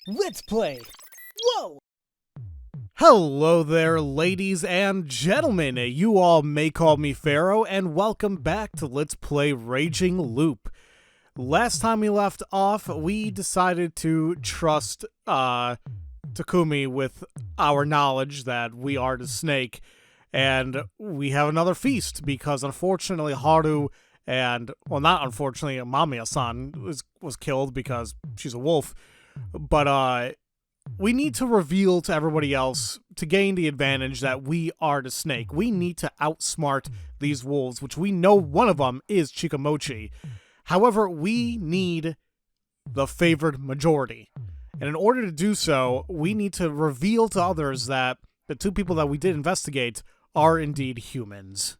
Let's play! Whoa! Hello there, ladies and gentlemen. You all may call me Pharaoh, and welcome back to Let's Play Raging Loop. Last time we left off, we decided to trust Takumi with our knowledge that we are the snake, and we have another feast because unfortunately Haru and, well, not unfortunately, Mamiya-san was killed because she's a wolf, but we need to reveal to everybody else to gain the advantage that we are the snake. We need to outsmart these wolves, which we know one of them is Chikamochi. However, we need the favored majority. And in order to do so, we need to reveal to others that the two people that we did investigate are indeed humans.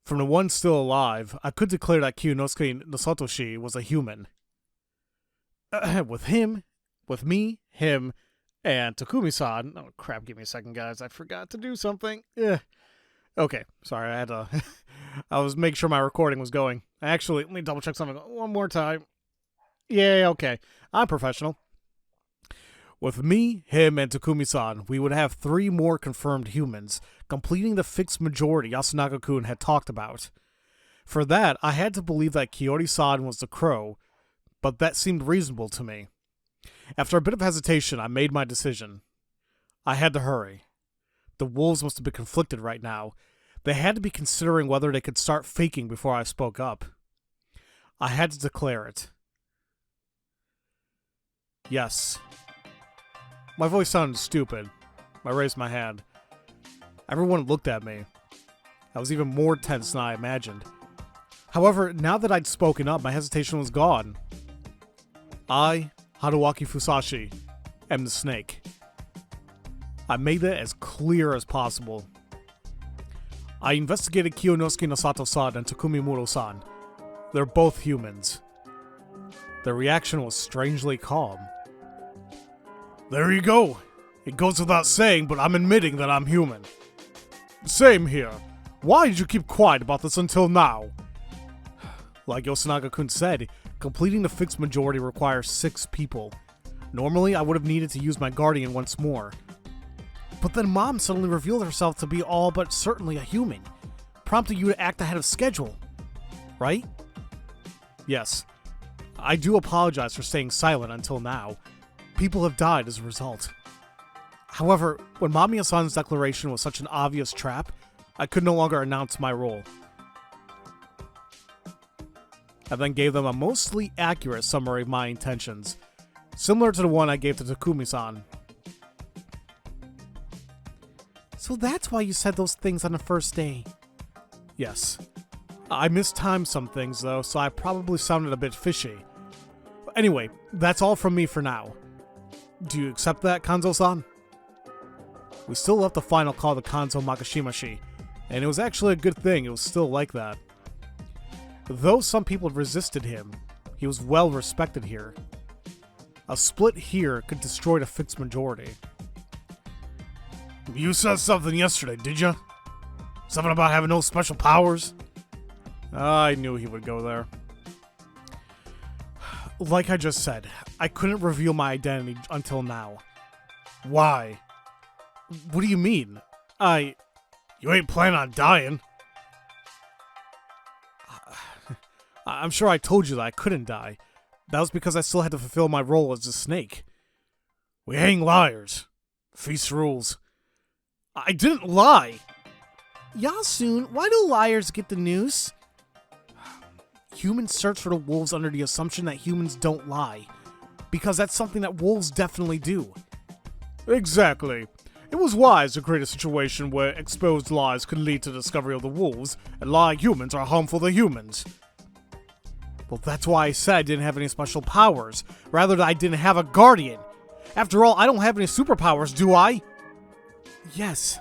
From the one still alive, I could declare that Kyunosuke Nosatoshi was a human. With me, him, and Takumi-san. Oh crap, give me a second, guys. I forgot to do something. Okay, sorry, I had to... I was making sure my recording was going. Actually, let me double check something one more time. Yeah, okay. I'm professional. With me, him, and Takumi-san, we would have 3 more confirmed humans, completing the fixed majority Yasunaga-kun had talked about. For that, I had to believe that Kiyori-san was the crow, but that seemed reasonable to me. After a bit of hesitation, I made my decision. I had to hurry. The wolves must have been conflicted right now. They had to be considering whether they could start faking before I spoke up. I had to declare it. Yes. My voice sounded stupid. I raised my hand. Everyone looked at me. I was even more tense than I imagined. However, now that I'd spoken up, my hesitation was gone. I, Haruaki Fusashi, am the snake. I made it as clear as possible. I investigated Kyunosuke Nosato-san and Takumi Muro-san. They're both humans. Their reaction was strangely calm. There you go. It goes without saying, but I'm admitting that I'm human. Same here. Why did you keep quiet about this until now? Like Yasunaga-kun said, completing the fixed majority requires 6 people. Normally, I would have needed to use my guardian once more. But then Mom suddenly revealed herself to be all but certainly a human, prompting you to act ahead of schedule. Right? Yes. I do apologize for staying silent until now. People have died as a result. However, when Mamiya-san's declaration was such an obvious trap, I could no longer announce my role. I then gave them a mostly accurate summary of my intentions, similar to the one I gave to Takumi-san. So that's why you said those things on the first day? Yes. I mistimed some things though, so I probably sounded a bit fishy. Anyway, that's all from me for now. Do you accept that, Kanzo-san? We still left the final call to Kanzo Makashimashi, and it was actually a good thing it was still like that. Though some people resisted him, he was well respected here. A split here could destroy the fixed majority. You said something yesterday, did ya? Something about having no special powers? I knew he would go there. Like I just said, I couldn't reveal my identity until now. Why? What do you mean? You ain't planning on dying. I'm sure I told you that I couldn't die. That was because I still had to fulfill my role as a snake. We hang liars. Feast rules. I didn't lie! Yasun, why do liars get the noose? Humans search for the wolves under the assumption that humans don't lie. Because that's something that wolves definitely do. Exactly. It was wise to create a situation where exposed lies could lead to the discovery of the wolves, and lying humans are harmful to humans. Well, that's why I said I didn't have any special powers, rather than I didn't have a guardian. After all, I don't have any superpowers, do I? Yes.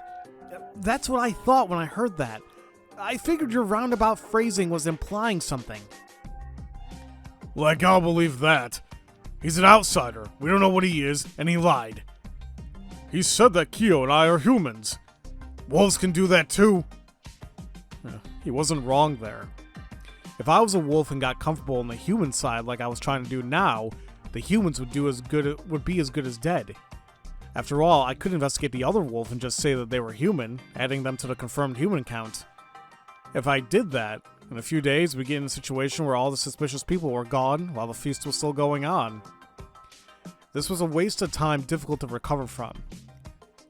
That's what I thought when I heard that. I figured your roundabout phrasing was implying something. Like, I'll believe that. He's an outsider. We don't know what he is, and he lied. He said that Kyo and I are humans. Wolves can do that too. He wasn't wrong there. If I was a wolf and got comfortable on the human side like I was trying to do now, the humans would be as good as dead. After all, I could investigate the other wolf and just say that they were human, adding them to the confirmed human count. If I did that, in a few days we'd get in a situation where all the suspicious people were gone while the feast was still going on. This was a waste of time difficult to recover from.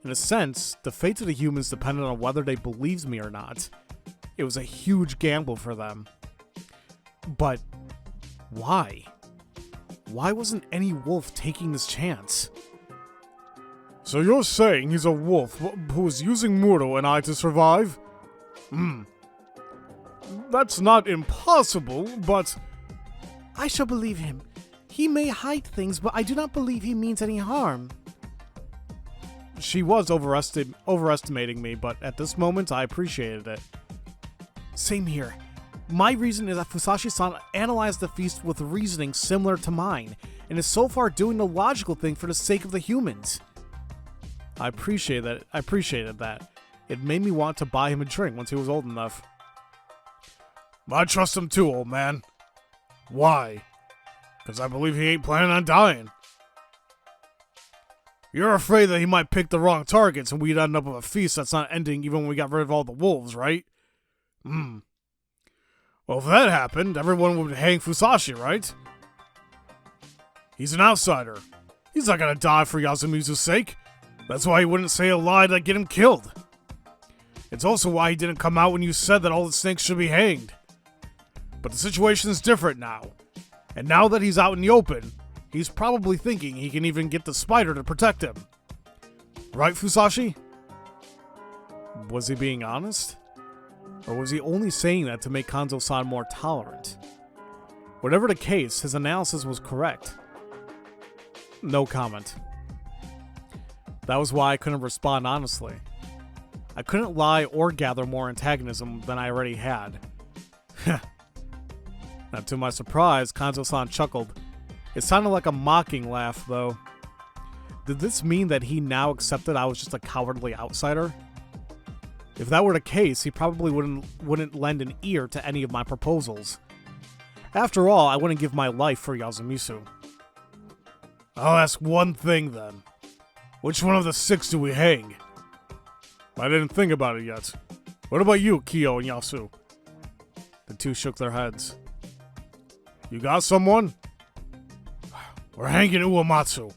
In a sense, the fate of the humans depended on whether they believed me or not. It was a huge gamble for them. But why? Why wasn't any wolf taking this chance? So you're saying he's a wolf who was using Muro and I to survive? That's not impossible, but... I shall believe him. He may hide things, but I do not believe he means any harm. She was overestimating me, but at this moment I appreciated it. Same here. My reason is that Fusashi-san analyzed the feast with reasoning similar to mine, and is so far doing the logical thing for the sake of the humans. I appreciated that. It made me want to buy him a drink once he was old enough. I trust him too, old man. Why? Because I believe he ain't planning on dying. You're afraid that he might pick the wrong targets and we'd end up with a feast that's not ending even when we got rid of all the wolves, right? Well, if that happened, everyone would hang Fusashi, right? He's an outsider. He's not gonna die for Yasumizu's sake. That's why he wouldn't say a lie to get him killed. It's also why he didn't come out when you said that all the snakes should be hanged. But the situation is different now. And now that he's out in the open, he's probably thinking he can even get the spider to protect him. Right, Fusashi? Was he being honest? Or was he only saying that to make Kanzo-san more tolerant? Whatever the case, his analysis was correct. No comment. That was why I couldn't respond honestly. I couldn't lie or gather more antagonism than I already had. Now, to my surprise, Kanzo-san chuckled. It sounded like a mocking laugh, though. Did this mean that he now accepted I was just a cowardly outsider? If that were the case, he probably wouldn't lend an ear to any of my proposals. After all, I wouldn't give my life for Yasumizu. I'll ask one thing, then. Which one of the 6 do we hang? I didn't think about it yet. What about you, Kyo and Yasu? The two shook their heads. You got someone? We're hanging Uematsu.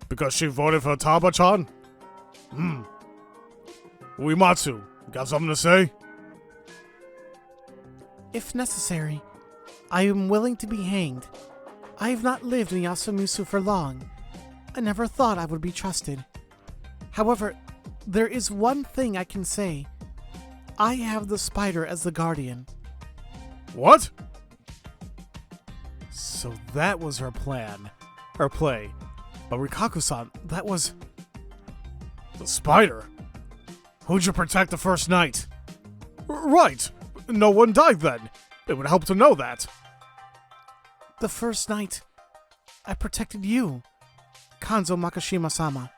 Because she voted for Taba-chan? Uematsu, got something to say? If necessary, I am willing to be hanged. I have not lived in Yasumizu for long. I never thought I would be trusted. However, there is one thing I can say. I have the spider as the guardian. What? So that was her plan. Her play. But Rikaku-san, that was... The spider? Who'd you protect the first night? Right! No one died then. It would help to know that. The first night, I protected you, Kanzo Makashima-sama.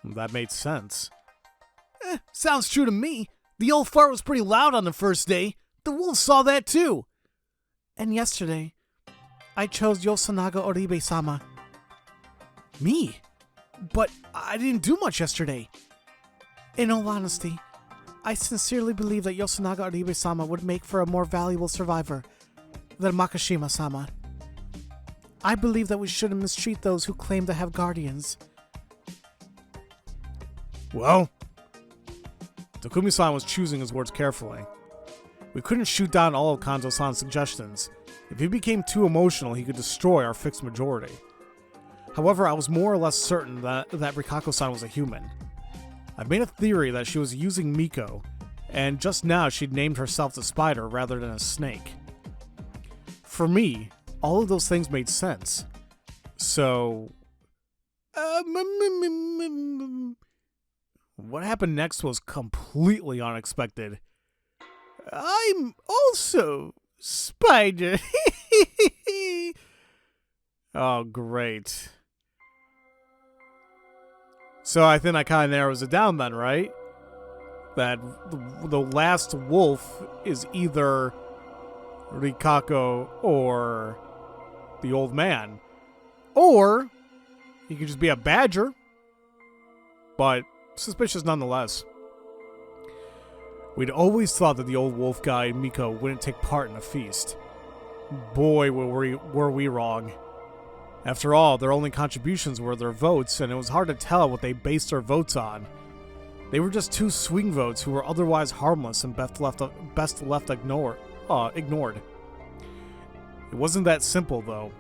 That made sense. Sounds true to me. The old fart was pretty loud on the first day. The wolves saw that too. And yesterday, I chose Yosanaga Oribe-sama. Me? But I didn't do much yesterday. In all honesty, I sincerely believe that Yosanaga Oribe-sama would make for a more valuable survivor than Makashima-sama. I believe that we shouldn't mistreat those who claim to have guardians. Well, Takumi-san was choosing his words carefully. We couldn't shoot down all of Kanzo-san's suggestions. If he became too emotional, he could destroy our fixed majority. However, I was more or less certain that Rikako-san was a human. I made a theory that she was using Miko, and just now she'd named herself the spider rather than a snake. For me, all of those things made sense. So... What happened next was completely unexpected. I'm also spider. Oh, great. So I think that kind of narrows it down then, right? that the last wolf is either Rikako or the old man. Or he could just be a badger. But suspicious nonetheless. We'd always thought that the old wolf guy and Miko wouldn't take part in a feast. Boy, were we wrong. After all, their only contributions were their votes, and it was hard to tell what they based their votes on. They were just two swing votes who were otherwise harmless and best left ignored. It wasn't that simple, though.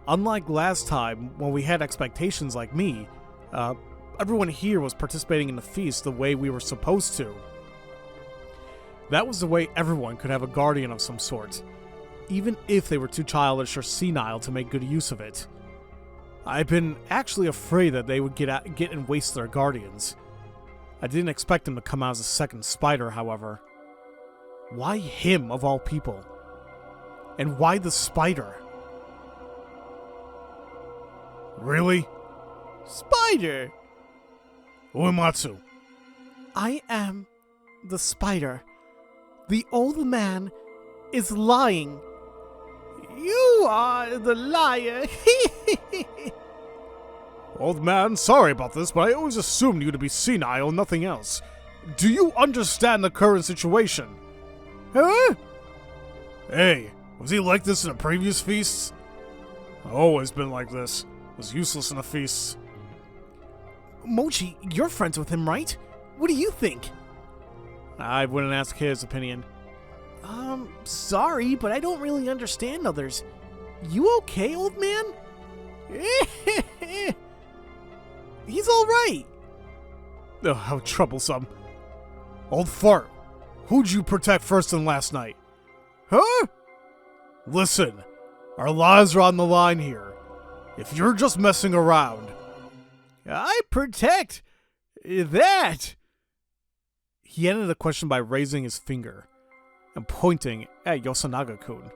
Unlike last time, when we had expectations like me, everyone here was participating in the feast the way we were supposed to. That was the way everyone could have a guardian of some sort, even if they were too childish or senile to make good use of it. I've been actually afraid that they would get and waste their guardians. I didn't expect him to come out as a second spider, however. Why him, of all people? And why the spider? Really? Spider! Uematsu. I am the spider. The old man is lying. You are the liar. Old man, sorry about this, but I always assumed you to be senile, nothing else. Do you understand the current situation? Huh? Hey, was he like this in the previous feasts? I've always been like this. Was useless in the feasts. Mochi, you're friends with him, right? What do you think? I wouldn't ask his opinion. Sorry, but I don't really understand others. You okay, old man? He's alright. Oh, how troublesome. Old fart, who'd you protect first and last night? Huh? Listen, our lives are on the line here. If you're just messing around... I protect that. He ended the question by raising his finger and pointing at Yasunaga-kun.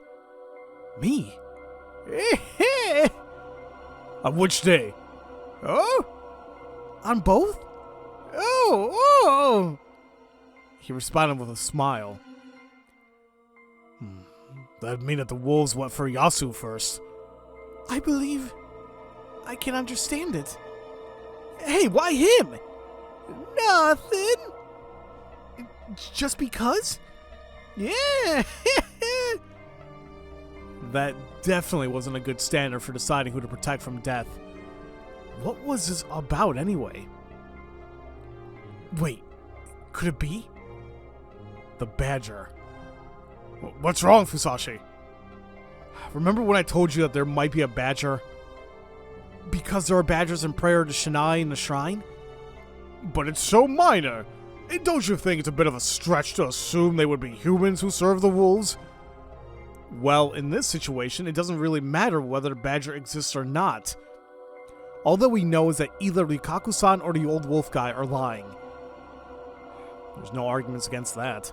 Me? On which day? Oh? On both? Oh! He responded with a smile. That'd mean that the wolves went for Yasu first. I believe I can understand it. Hey, why him? Nothing. Just because? Yeah. That definitely wasn't a good standard for deciding who to protect from death. What was this about anyway? Wait, could it be? The badger. What's wrong, Fusashi? Remember when I told you that there might be a badger? Because there are badgers in prayer to Shinai in the shrine? But it's so minor. And don't you think it's a bit of a stretch to assume they would be humans who serve the wolves? Well, in this situation, it doesn't really matter whether the badger exists or not. All that we know is that either Rikaku-san or the old wolf guy are lying. There's no arguments against that.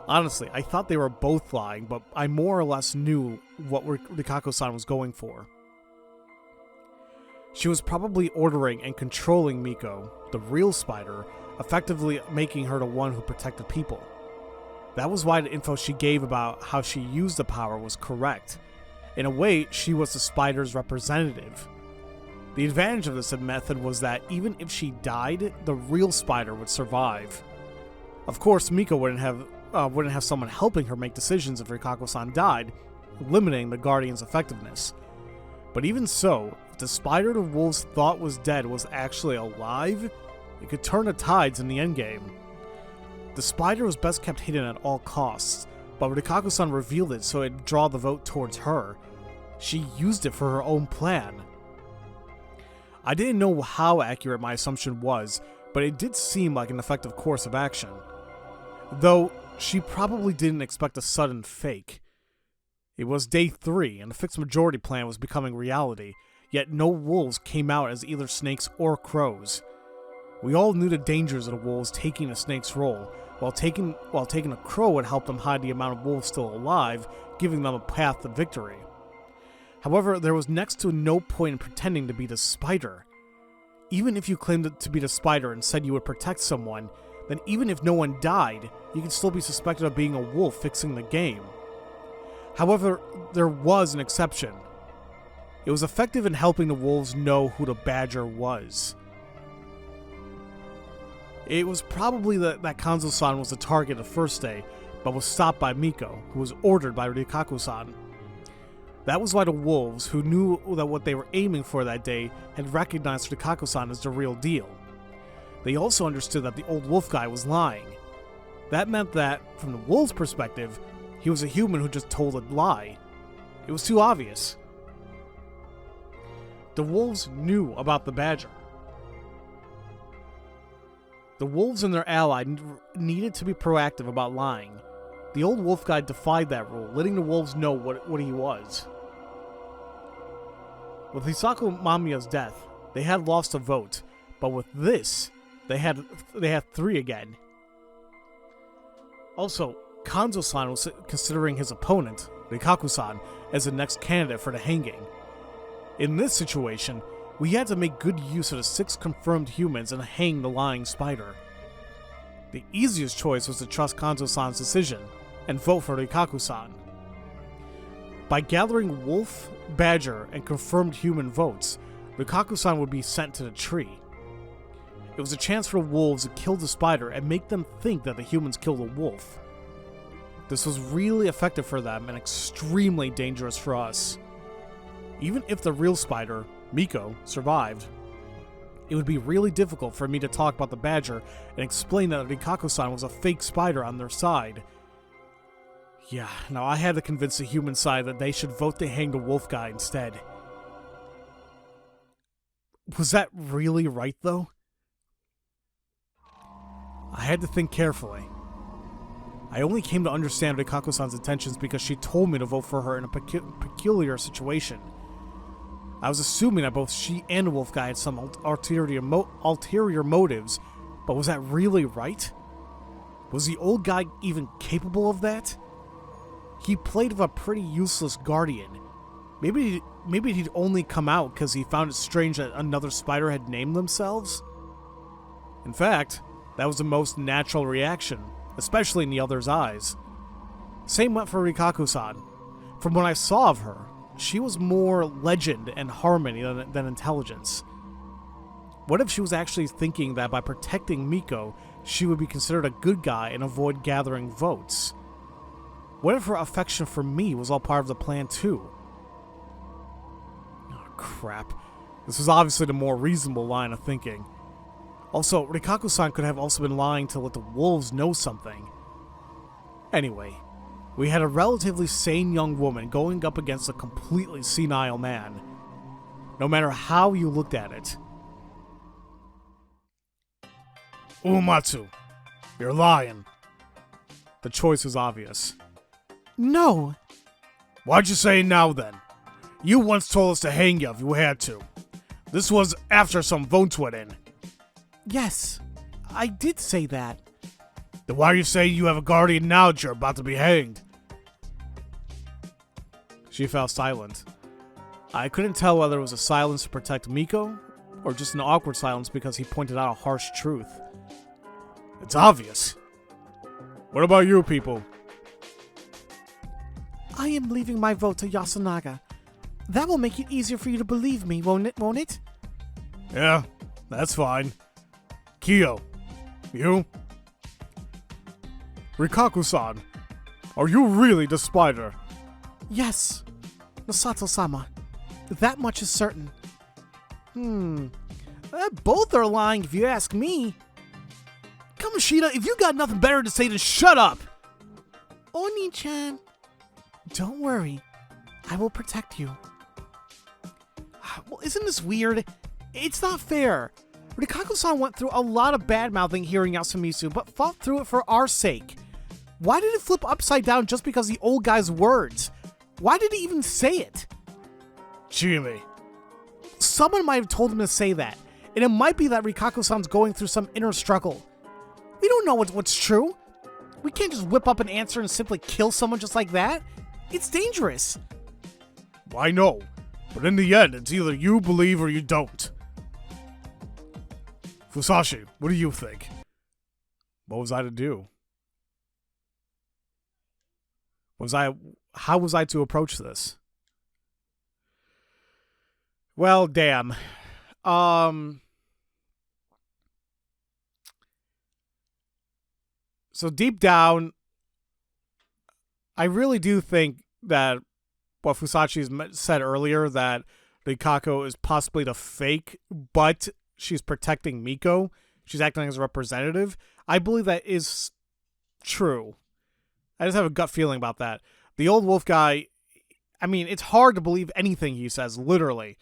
Honestly, I thought they were both lying, but I more or less knew what Rikaku-san was going for. She was probably ordering and controlling Miko, the real spider, effectively making her the one who protected people. That was why the info she gave about how she used the power was correct. In a way, she was the spider's representative. The advantage of this method was that even if she died, the real spider would survive. Of course, Miko wouldn't have someone helping her make decisions if Rikaku-san died, limiting the Guardian's effectiveness. But even so, if the spider the wolves thought was dead was actually alive, it could turn the tides in the endgame. The spider was best kept hidden at all costs, but Rikaku-san revealed it so it'd draw the vote towards her. She used it for her own plan. I didn't know how accurate my assumption was, but it did seem like an effective course of action. Though, she probably didn't expect a sudden fake. It was day 3, and the fixed majority plan was becoming reality, yet no wolves came out as either snakes or crows. We all knew the dangers of the wolves taking a snake's role, while taking a crow would help them hide the amount of wolves still alive, giving them a path to victory. However, there was next to no point in pretending to be the spider. Even if you claimed to be the spider and said you would protect someone, then even if no one died, you can still be suspected of being a wolf fixing the game. However, there was an exception. It was effective in helping the wolves know who the badger was. It was probably that Kanzo-san was the target the first day, but was stopped by Miko, who was ordered by Rikaku-san. That was why the wolves, who knew that what they were aiming for that day, had recognized Rikaku-san as the real deal. They also understood that the old wolf guy was lying. That meant that, from the wolves' perspective, he was a human who just told a lie. It was too obvious. The wolves knew about the badger. The wolves and their ally needed to be proactive about lying. The old wolf guy defied that rule, letting the wolves know what he was. With Hisaku Mamiya's death, they had lost a vote, but with this, they had 3 again. Also, Kanzo-san was considering his opponent, Rikaku-san, as the next candidate for the hanging. In this situation, we had to make good use of the 6 confirmed humans and hang the lying spider. The easiest choice was to trust Kanzo-san's decision and vote for Rikaku-san. By gathering wolf, badger, and confirmed human votes, Rikaku-san would be sent to the tree. It was a chance for wolves to kill the spider and make them think that the humans killed the wolf. This was really effective for them and extremely dangerous for us. Even if the real spider, Miko, survived, it would be really difficult for me to talk about the badger and explain that Rikaku-san was a fake spider on their side. Yeah, now I had to convince the human side that they should vote to hang the wolf guy instead. Was that really right, though? I had to think carefully. I only came to understand Rikaku-san's intentions because she told me to vote for her in a peculiar situation. I was assuming that both she and the wolf guy had some ulterior motives, but was that really right? Was the old guy even capable of that? He played with a pretty useless guardian. Maybe he'd only come out because he found it strange that another spider had named themselves? In fact, that was the most natural reaction, especially in the other's eyes. Same went for Rikaku-san. From what I saw of her, she was more legend and harmony than intelligence. What if she was actually thinking that by protecting Miko, she would be considered a good guy and avoid gathering votes? What if her affection for me was all part of the plan too? Oh, crap. This was obviously the more reasonable line of thinking. Also, Rikaku-san could have also been lying to let the wolves know something. Anyway, we had a relatively sane young woman going up against a completely senile man. No matter how you looked at it. Uematsu, you're lying. The choice is obvious. No. Why'd you say now then? You once told us to hang you if you had to. This was after some votes went in. Yes, I did say that. Then why are you saying you have a guardian now that you're about to be hanged? She fell silent. I couldn't tell whether it was a silence to protect Miko, or just an awkward silence because he pointed out a harsh truth. It's obvious. What about you people? I am leaving my vote to Yasunaga. That will make it easier for you to believe me, won't it? Yeah, that's fine. Kyo, you? Rikaku-san, are you really the spider? Yes, Masato-sama. That much is certain. Both are lying if you ask me. Kamoshida, if you got nothing better to say, then shut up! Oni-chan, don't worry. I will protect you. Well, isn't this weird? It's not fair. Rikaku-san went through a lot of bad-mouthing hearing Yasumizu, but fought through it for our sake. Why did it flip upside down just because of the old guy's words? Why did he even say it? Chimi. Someone might have told him to say that, and it might be that Rikaku-san's going through some inner struggle. We don't know what's true. We can't just whip up an answer and simply kill someone just like that. It's dangerous. I know, but in the end, it's either you believe or you don't. Fusashi, what do you think? What was I to do? How was I to approach this? Well, damn. So deep down, I really do think that what Fusashi said earlier, that Rikako is possibly the fake, but she's protecting Miko. She's acting as a representative. I believe that is true. I just have a gut feeling about that. The old wolf guy, I mean, it's hard to believe anything he says, literally.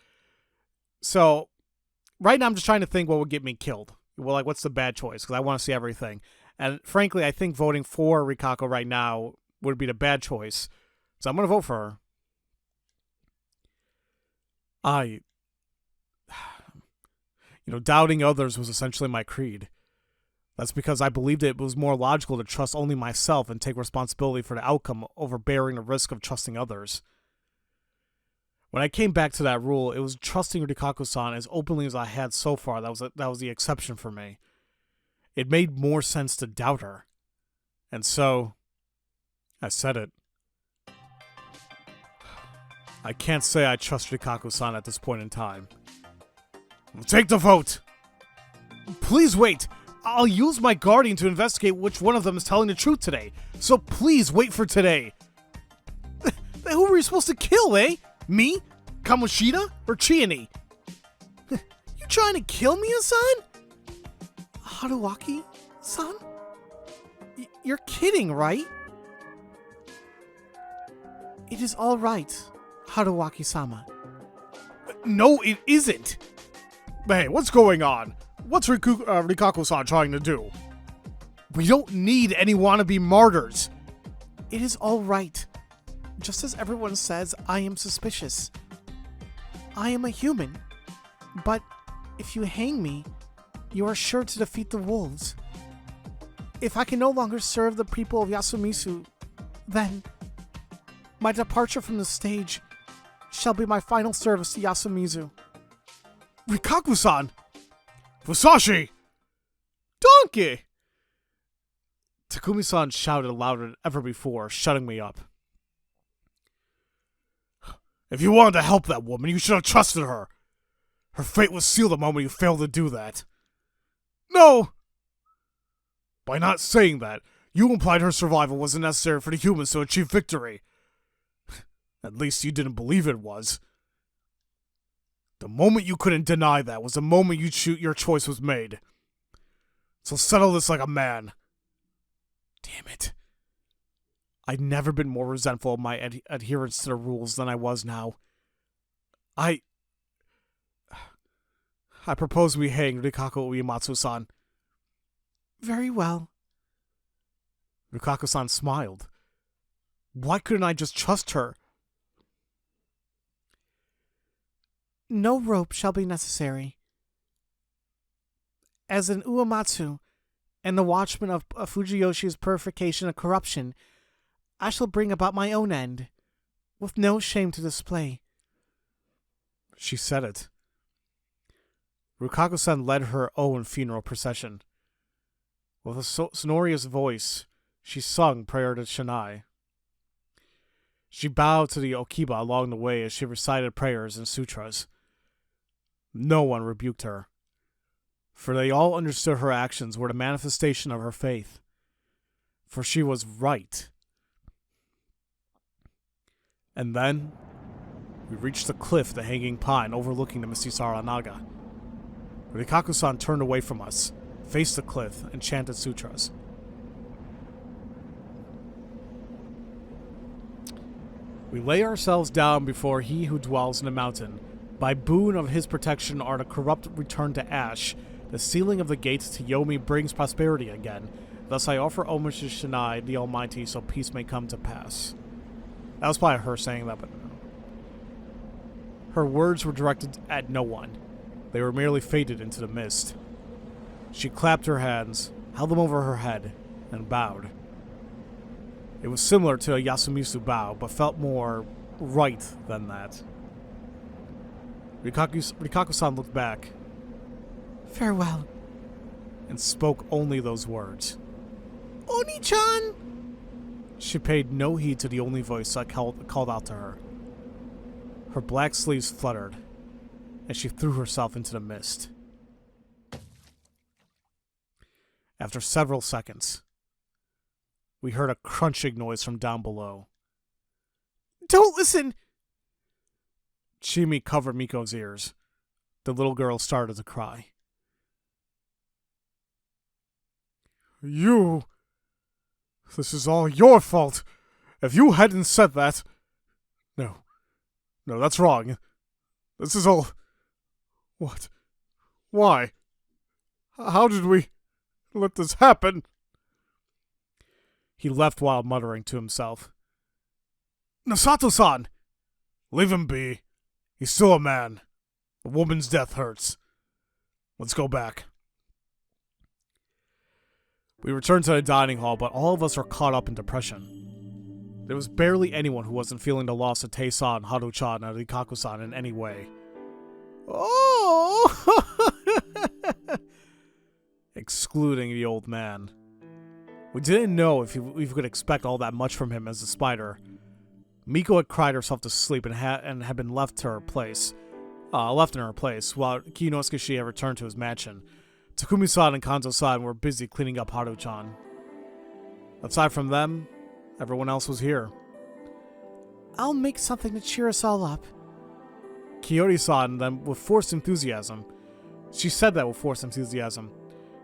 So, right now I'm just trying to think what would get me killed. Well, like, what's the bad choice? Because I want to see everything. And frankly, I think voting for Rikako right now would be the bad choice. So I'm going to vote for her. Doubting others was essentially my creed. That's because I believed it was more logical to trust only myself and take responsibility for the outcome over bearing the risk of trusting others. When I came back to that rule, it was trusting Rikako-san as openly as I had so far. That was the exception for me. It made more sense to doubt her. And so, I said it. I can't say I trust Rikako-san at this point in time. Take the vote! Please wait! I'll use my guardian to investigate which one of them is telling the truth today. So please wait for today. Who were you supposed to kill, eh? Me? Kamoshida? Or Chiani? You trying to kill me, son? Haruwaki-san? You're kidding, right? It is all right, Haruwaki-sama. No, it isn't. Hey, what's going on? What's Rikako-san trying to do? We don't need any wannabe martyrs. It is all right. Just as everyone says, I am suspicious. I am a human. But if you hang me, you are sure to defeat the wolves. If I can no longer serve the people of Yasumizu, then my departure from the stage shall be my final service to Yasumizu. Rikaku-san! Fusashi! Donkey! Takumi-san shouted louder than ever before, shutting me up. If you wanted to help that woman, you should have trusted her. Her fate was sealed the moment you failed to do that. No! By not saying that, you implied her survival wasn't necessary for the humans to achieve victory. At least you didn't believe it was. The moment you couldn't deny that was the moment your choice was made. So settle this like a man. Damn it. I'd never been more resentful of my adherence to the rules than I was now. I propose we hang Rikako Uematsu-san. Very well. Rikako-san smiled. Why couldn't I just trust her? No rope shall be necessary. As an Uematsu and the watchman of Fujiyoshi's purification of corruption, I shall bring about my own end, with no shame to display. She said it. Rikako-san led her own funeral procession. With a sonorous voice, she sung prayer to Shinai. She bowed to the Okiba along the way as she recited prayers and sutras. No one rebuked her, for they all understood her actions were the manifestation of her faith. For she was right. And then, we reached the cliff, the hanging pine overlooking the misty Saranaga. Rikaku-san turned away from us, faced the cliff, and chanted sutras. We lay ourselves down before he who dwells in the mountain. By boon of his protection are the corrupt returned to ash. The sealing of the gates to Yomi brings prosperity again. Thus I offer homage to Shinai, the Almighty, so peace may come to pass. That was probably her saying that, but her words were directed at no one. They were merely faded into the mist. She clapped her hands, held them over her head, and bowed. It was similar to a Yasumizu bow, but felt more right than that. Rikaku-san looked back. Farewell. And spoke only those words. Oni-chan! She paid no heed to the only voice I called out to her. Her black sleeves fluttered, and she threw herself into the mist. After several seconds, we heard a crunching noise from down below. Don't listen! Chimi covered Miko's ears. The little girl started to cry. You... This is all your fault. If you hadn't said that... No, that's wrong. This is all... What? Why? How did we let this happen? He left while muttering to himself. Nasato-san! Leave him be. He's still a man. A woman's death hurts. Let's go back. We returned to the dining hall, but all of us were caught up in depression. There was barely anyone who wasn't feeling the loss of Tei-san, Haru-chan, and Rikaku-san in any way. Oh! Excluding the old man. We didn't know if we could expect all that much from him as a spider. Miko had cried herself to sleep and had been left in her place, while Kinosuke Shie had returned to his mansion. Takumi-san and Kanzo-san were busy cleaning up Haru-chan. Aside from them, everyone else was here. I'll make something to cheer us all up. Kiyori-san then with forced enthusiasm. She said that with forced enthusiasm.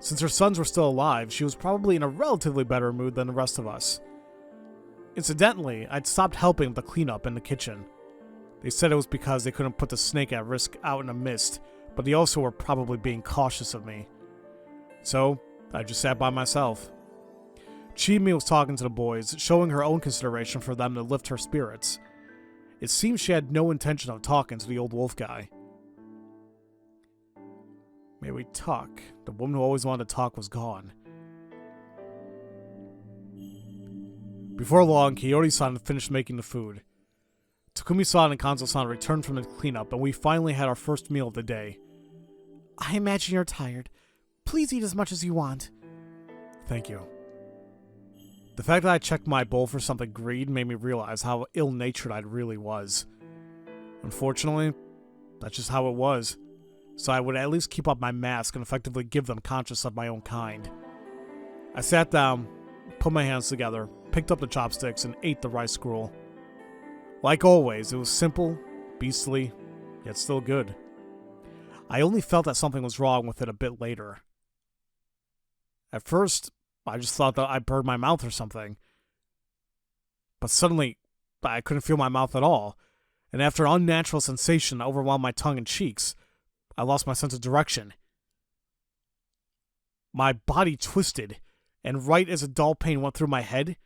Since her sons were still alive, she was probably in a relatively better mood than the rest of us. Incidentally, I'd stopped helping with the cleanup in the kitchen. They said it was because they couldn't put the snake at risk out in the mist, but they also were probably being cautious of me. So, I just sat by myself. Chimi was talking to the boys, showing her own consideration for them to lift her spirits. It seems she had no intention of talking to the old wolf guy. May we talk? The woman who always wanted to talk was gone. Before long, Kiyori-san finished making the food. Takumi-san and Kanzo-san returned from the cleanup, and we finally had our first meal of the day. I imagine you're tired. Please eat as much as you want. Thank you. The fact that I checked my bowl for something green made me realize how ill-natured I really was. Unfortunately, that's just how it was, so I would at least keep up my mask and effectively give them conscious of my own kind. I sat down, put my hands together, picked up the chopsticks, and ate the rice gruel. Like always, it was simple, beastly, yet still good. I only felt that something was wrong with it a bit later. At first, I just thought that I burned my mouth or something. But suddenly, I couldn't feel my mouth at all, and after an unnatural sensation that overwhelmed my tongue and cheeks, I lost my sense of direction. My body twisted, and right as a dull pain went through my head,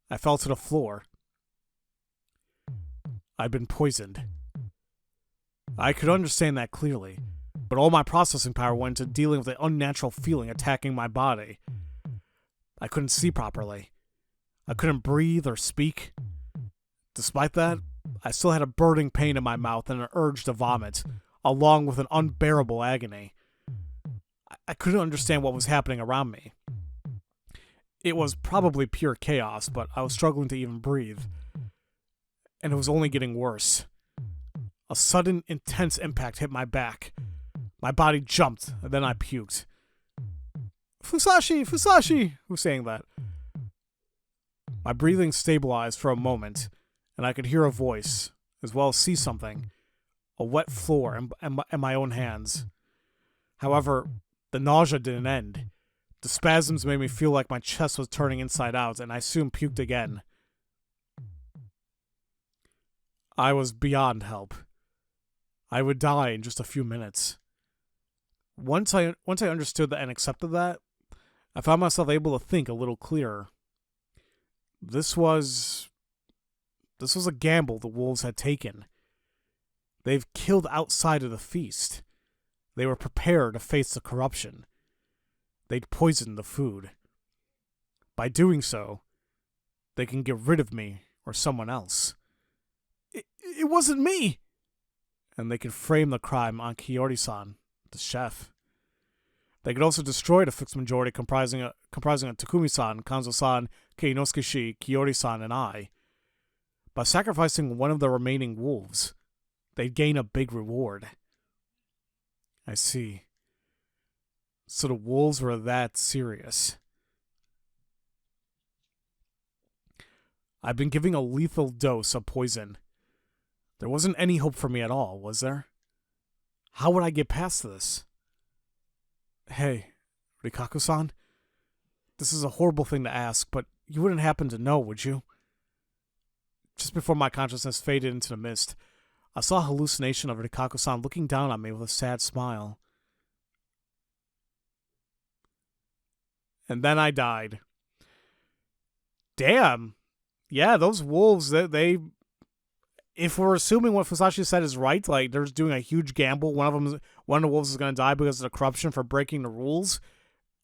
I fell to the floor. I'd been poisoned. I could understand that clearly, but all my processing power went into dealing with the unnatural feeling attacking my body. I couldn't see properly. I couldn't breathe or speak. Despite that, I still had a burning pain in my mouth and an urge to vomit, along with an unbearable agony. I couldn't understand what was happening around me. It was probably pure chaos, but I was struggling to even breathe. And it was only getting worse. A sudden, intense impact hit my back. My body jumped, and then I puked. Fusashi! Who's saying that? My breathing stabilized for a moment, and I could hear a voice, as well as see something. A wet floor and my own hands. However, the nausea didn't end. The spasms made me feel like my chest was turning inside out, and I soon puked again. I was beyond help. I would die in just a few minutes. Once I understood that and accepted that, I found myself able to think a little clearer. This was a gamble the wolves had taken. They've killed outside of the feast. They were prepared to face the corruption. They'd poisoned the food. By doing so, they can get rid of me or someone else. It wasn't me! And they can frame the crime on Kiyori-san, the chef. They could also destroy the fixed majority comprising of Takumi-san, Kanzo-san, Keinosuke-shi, Kiyori-san, and I. By sacrificing one of the remaining wolves, they'd gain a big reward. I see. So the wolves were that serious. I've been giving a lethal dose of poison. There wasn't any hope for me at all, was there? How would I get past this? Hey, Rikaku-san? This is a horrible thing to ask, but you wouldn't happen to know, would you? Just before my consciousness faded into the mist, I saw a hallucination of Rikaku-san looking down on me with a sad smile. And then I died. Damn. Yeah, those wolves, they if we're assuming what Fusashi said is right, like they're just doing a huge gamble, one of the wolves is going to die because of the corruption for breaking the rules,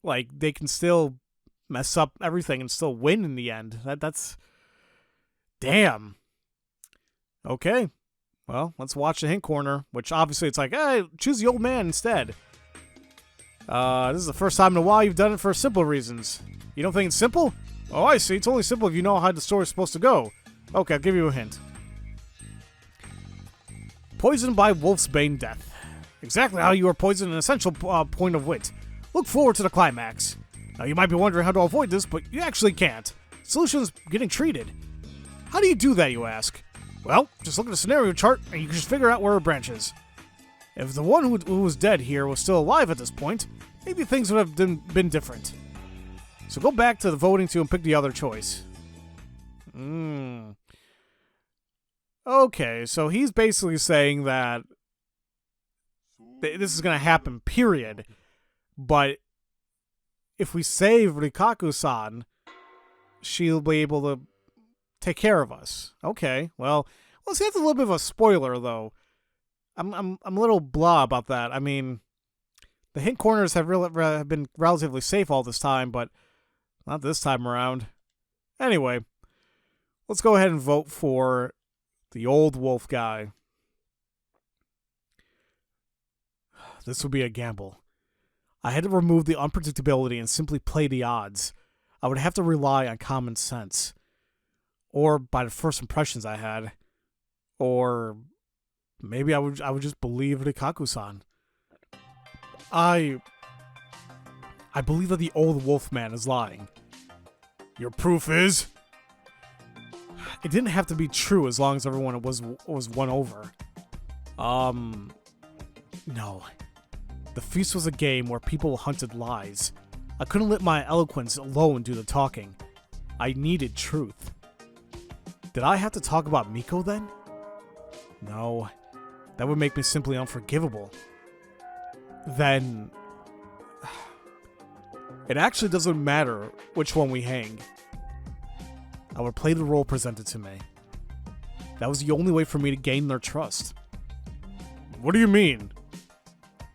like they can still mess up everything and still win in the end. That's damn. Okay. Well, let's watch the hint corner, which obviously it's like, hey, choose the old man instead. This is the first time in a while you've done it for simple reasons. You don't think it's simple? Oh, I see. It's only simple if you know how the story's supposed to go. Okay, I'll give you a hint. Poisoned by Wolfsbane death. Exactly how you are poisoned, an essential point of wit. Look forward to the climax. Now, you might be wondering how to avoid this, but you actually can't. Solution's getting treated. How do you do that, you ask? Well, just look at the scenario chart, and you can just figure out where it branches. If the one who was dead here was still alive at this point, maybe things would have been different. So go back to the voting and pick the other choice. Okay, so he's basically saying that this is going to happen, period. But if we save Rikaku-san, she'll be able to take care of us. Okay, well, see, that's a little bit of a spoiler, though. I'm a little blah about that. I mean, the hint corners have been relatively safe all this time, but not this time around. Anyway, let's go ahead and vote for the old wolf guy. This would be a gamble. I had to remove the unpredictability and simply play the odds. I would have to rely on common sense. Or by the first impressions I had. Or maybe I would just believe Rikaku-san. I believe that the old wolf man is lying. Your proof is? It didn't have to be true as long as everyone was won over. No. The feast was a game where people hunted lies. I couldn't let my eloquence alone do the talking. I needed truth. Did I have to talk about Miko then? No. That would make me simply unforgivable. Then it actually doesn't matter which one we hang. I would play the role presented to me. That was the only way for me to gain their trust. What do you mean?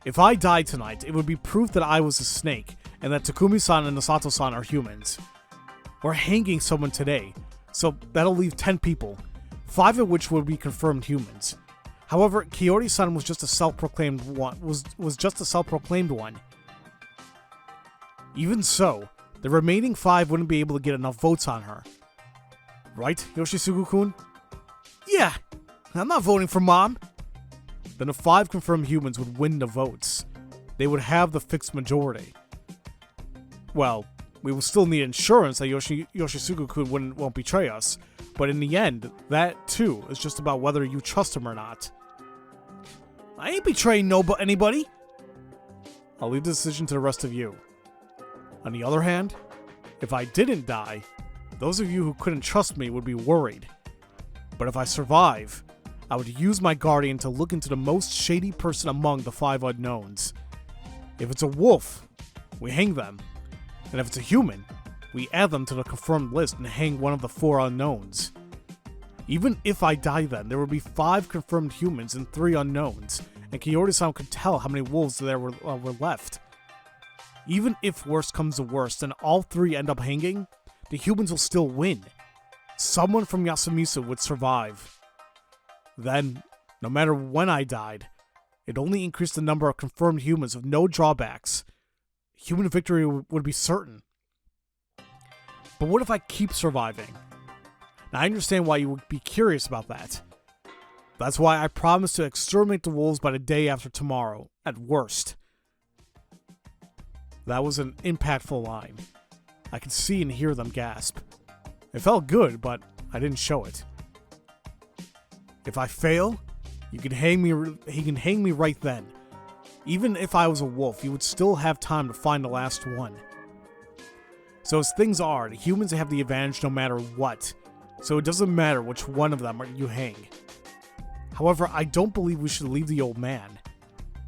If I died tonight, it would be proof that I was a snake, and that Takumi-san and Nosato-san are humans. We're hanging someone today, so that'll leave 10 people, 5 of which would be confirmed humans. However, Kiyori-san was just a self-proclaimed one. Was just a self-proclaimed one. Even so, the remaining 5 wouldn't be able to get enough votes on her. Right, Yoshisugu-kun? Yeah, I'm not voting for Mom. Then the 5 confirmed humans would win the votes. They would have the fixed majority. Well, we will still need insurance that Yoshisugu-kun won't betray us, but in the end, that too is just about whether you trust him or not. I ain't betraying anybody. I'll leave the decision to the rest of you. On the other hand, if I didn't die, those of you who couldn't trust me would be worried. But if I survive, I would use my guardian to look into the most shady person among the 5 unknowns. If it's a wolf, we hang them. And if it's a human, we add them to the confirmed list and hang one of the 4 unknowns. Even if I die then, there would be 5 confirmed humans and 3 unknowns, and Kiyori-san could tell how many wolves there were left. Even if worst comes to worst and all 3 end up hanging, the humans will still win. Someone from Yasumizu would survive. Then, no matter when I died, it only increased the number of confirmed humans with no drawbacks. human victory would be certain. But what if I keep surviving? Now, I understand why you would be curious about that. That's why I promised to exterminate the wolves by the day after tomorrow, at worst. That was an impactful line. I could see and hear them gasp. It felt good, but I didn't show it. If I fail, he can hang me right then. Even if I was a wolf, you would still have time to find the last one. So as things are, the humans have the advantage no matter what. So it doesn't matter which one of them you hang. However, I don't believe we should leave the old man.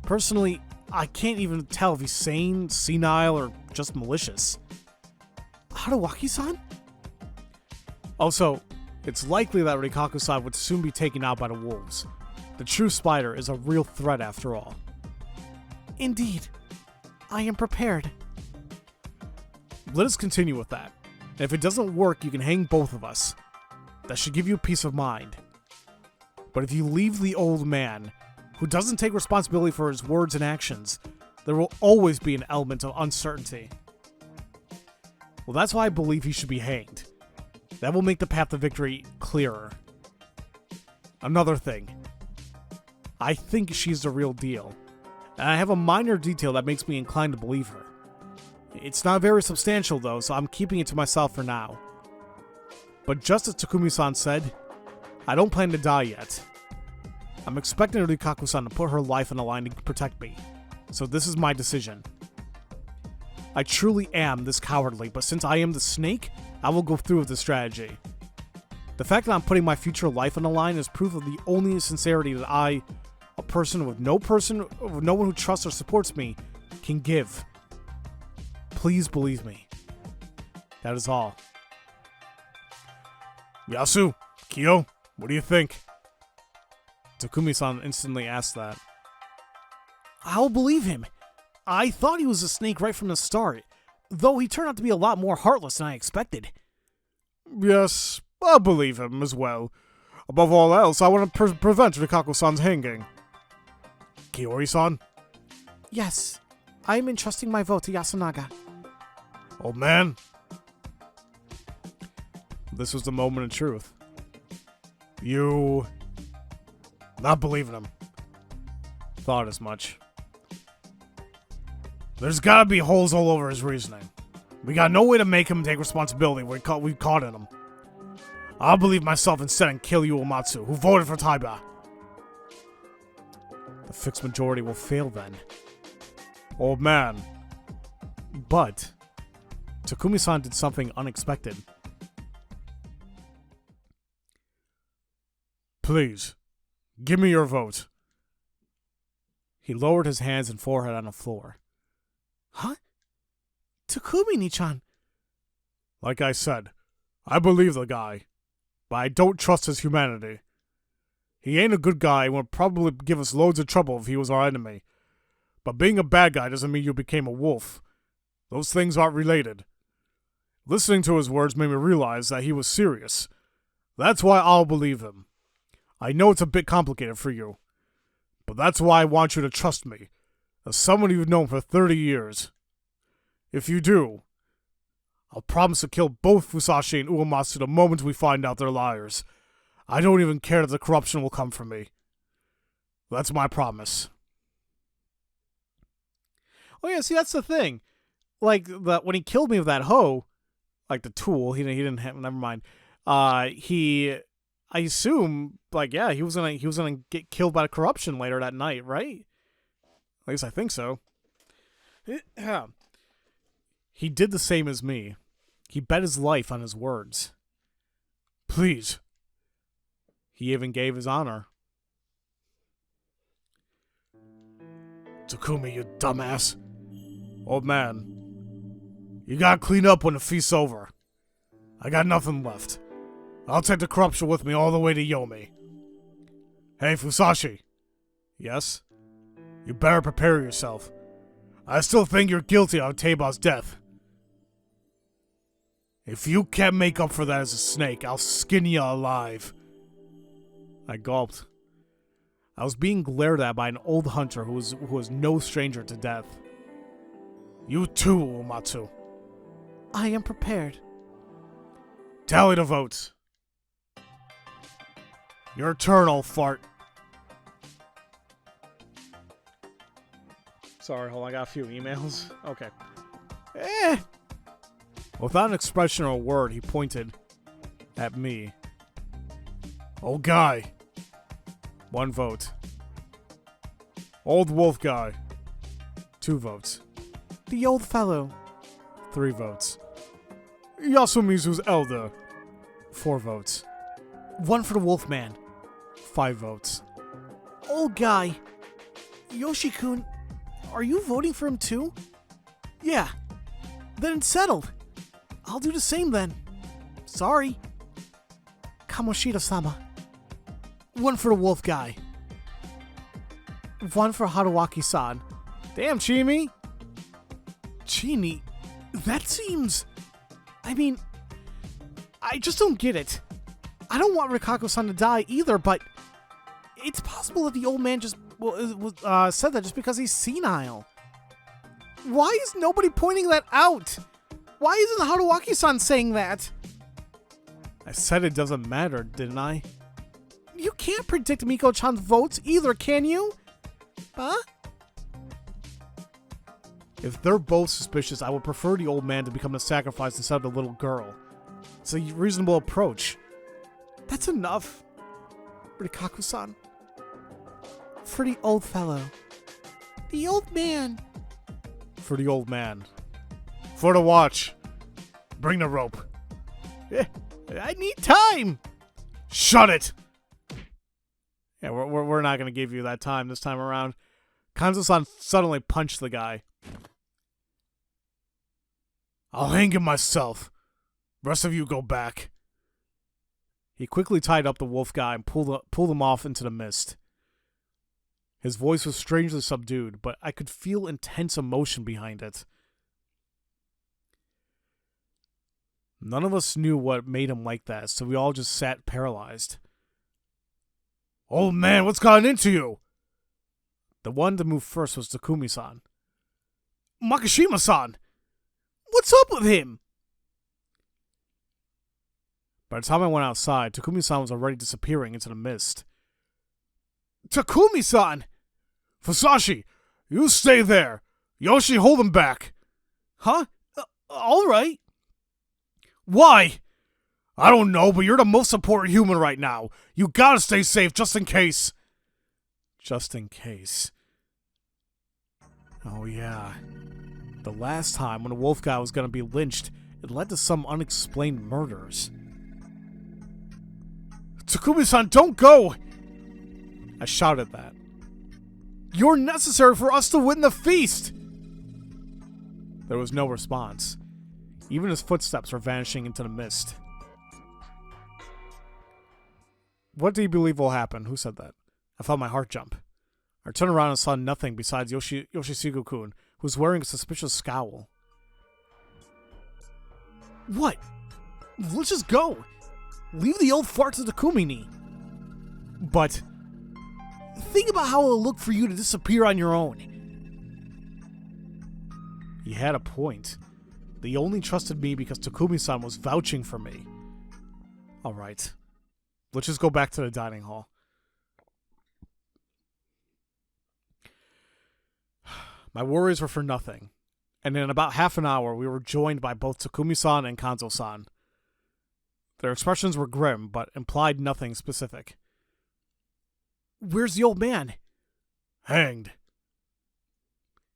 Personally, I can't even tell if he's sane, senile, or just malicious. Haruwaki-san? Also, it's likely that Rikaku-san would soon be taken out by the wolves. The true spider is a real threat after all. Indeed. I am prepared. Let us continue with that. And if it doesn't work, you can hang both of us. That should give you peace of mind. But if you leave the old man, who doesn't take responsibility for his words and actions, there will always be an element of uncertainty. Well, that's why I believe he should be hanged. That will make the path to victory clearer. Another thing. I think she's the real deal. And I have a minor detail that makes me inclined to believe her. It's not very substantial though, so I'm keeping it to myself for now. But just as Takumi-san said, I don't plan to die yet. I'm expecting Rikaku-san to put her life on the line to protect me. So this is my decision. I truly am this cowardly, but since I am the snake, I will go through with the strategy. The fact that I'm putting my future life on the line is proof of the only sincerity that I, a person with no one who trusts or supports me, can give. Please believe me. That is all. Yasu, Kyo, what do you think? Takumi-san instantly asked that. I'll believe him. I thought he was a snake right from the start, though he turned out to be a lot more heartless than I expected. Yes, I'll believe him as well. Above all else, I want to prevent Rikaku-san's hanging. Kiori-san? Yes, I am entrusting my vote to Yasunaga. Old man? This was the moment of truth. You... not believing him. Thought as much. There's gotta be holes all over his reasoning. We got no way to make him take responsibility we caught in him. I'll believe myself instead and kill Uematsu, who voted for Taiba. The fixed majority will fail then. Old man. But Takumi-san did something unexpected. Please, give me your vote. He lowered his hands and forehead on the floor. Huh? Takumi-ni-chan. Like I said, I believe the guy, but I don't trust his humanity. He ain't a good guy and would probably give us loads of trouble if he was our enemy. But being a bad guy doesn't mean you became a wolf. Those things aren't related. Listening to his words made me realize that he was serious. That's why I'll believe him. I know it's a bit complicated for you, but that's why I want you to trust me, as someone you've known for 30 years. If you do, I'll promise to kill both Fusashi and Uematsu the moment we find out they're liars. I don't even care that the corruption will come from me. That's my promise. Oh yeah, see, that's the thing. Like, when he killed me with that hoe, like the tool, he didn't have, never mind. I assume, like, yeah, he was gonna get killed by the corruption later that night, right? At least I think so. He did the same as me. He bet his life on his words. Please. He even gave his honor. Takumi, you dumbass. Old man, you gotta clean up when the feast's over. I got nothing left. I'll take the corruption with me all the way to Yomi. Hey, Fusashi. Yes? You better prepare yourself. I still think you're guilty of Teiba's death. If you can't make up for that as a snake, I'll skin you alive. I gulped. I was being glared at by an old hunter who was no stranger to death. You too, Uematsu. I am prepared. Tally the votes. Your turn, old fart. Sorry, hold on, I got a few emails. Okay. Without an expression or a word, he pointed at me. Old guy. 1 vote. Old wolf guy. 2 votes. The old fellow. 3 votes. Yasumizu's elder. 4 votes. 1 for the Wolfman. 5 votes. Old guy. Yoshi-kun, are you voting for him too? Yeah. Then it's settled. I'll do the same then. Sorry. Kamoshida-sama. 1 for the wolf guy. 1 for Haruwaki-san. Damn, Chimi. Chini, that seems... I mean, I just don't get it. I don't want Rikako-san to die either, but it's possible that the old man just said that just because he's senile. Why is nobody pointing that out? Why isn't Haruwaki-san saying that? I said it doesn't matter, didn't I? You can't predict Miko-chan's votes either, can you? Huh? If they're both suspicious, I would prefer the old man to become a sacrifice instead of the little girl. It's a reasonable approach. That's enough. Rikako-san. For the old fellow. The old man. For the old man. For the watch. Bring the rope. I need time. Shut it! Yeah, we're not going to give you that time this time around. Kanzo-san suddenly punched the guy. I'll hang him myself. Rest of you go back. He quickly tied up the wolf guy and pulled him off into the mist. His voice was strangely subdued, but I could feel intense emotion behind it. None of us knew what made him like that, so we all just sat paralyzed. Old man, what's gotten into you? The one to move first was Takumi-san. Makishima-san! What's up with him? By the time I went outside, Takumi-san was already disappearing into the mist. Takumi-san! Fusashi, you stay there. Yoshi, hold him back. Huh? Alright. Why? I don't know, but you're the most important human right now. You gotta stay safe just in case. Just in case. Oh yeah. The last time when the wolf guy was gonna be lynched, it led to some unexplained murders. Takumi-san, don't go! I shouted that. You're necessary for us to win the feast! There was no response. Even his footsteps were vanishing into the mist. What do you believe will happen? Who said that? I felt my heart jump. I turned around and saw nothing besides Yoshisugu-kun, who was wearing a suspicious scowl. What? Let's just go. Leave the old fart to Takumi-ni. But... think about how it'll look for you to disappear on your own. He had a point. They only trusted me because Takumi-san was vouching for me. Alright. Let's just go back to the dining hall. My worries were for nothing. And in about half an hour, we were joined by both Takumi-san and Kanzo-san. Their expressions were grim, but implied nothing specific. Where's the old man? Hanged.